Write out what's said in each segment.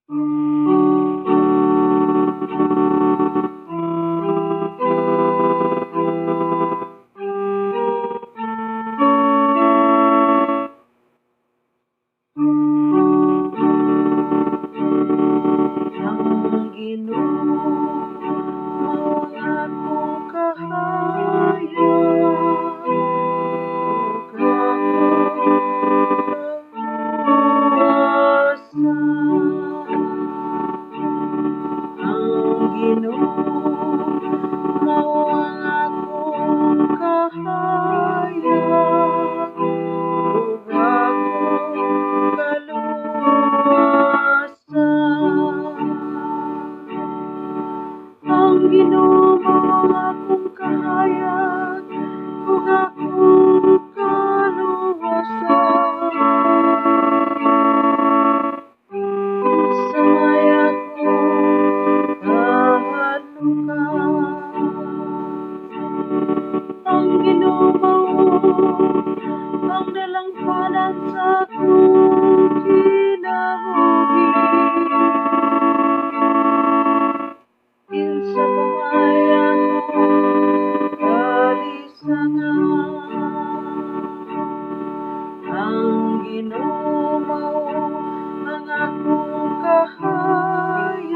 Ang Ginoo mao ang akong kahayag, ug ang Ginoo mao ang akong kahayag, ug akong kaluwasan. Ang Ginoo mao ang akong kahayag, ug akong kaluwasan. Sa may akong kahalukan, ang Ginoo mao ang dalangpanan sa akong kinabuhi. Kinsa pa may akong kalisangan, ang Ginoo mao ang akong kahayag,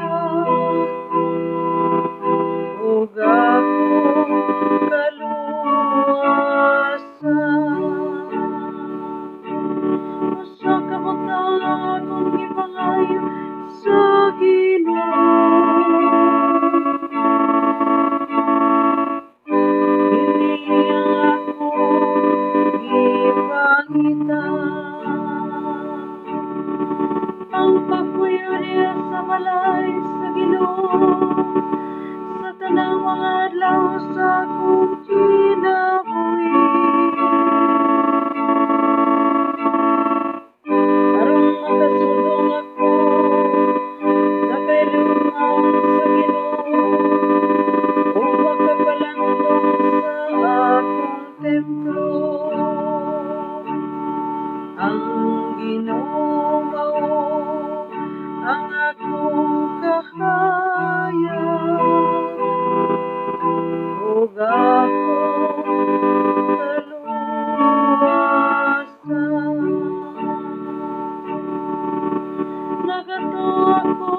ug akong kaluwasan. Usa ka butang ang akong gipangayo sa Ginoo, dili ang akong gipangitan. Ang pagpuyo diha sa balay sa Ginoo sa tanang mga adlaw sa akong kinabuhi. Aron makasudong ako sa kailungan sa Ginoo, ug makapalandong sa akong templo. Ang Ginoo mao ang akong kahayag, ug akong kaluwasan. Nagato ako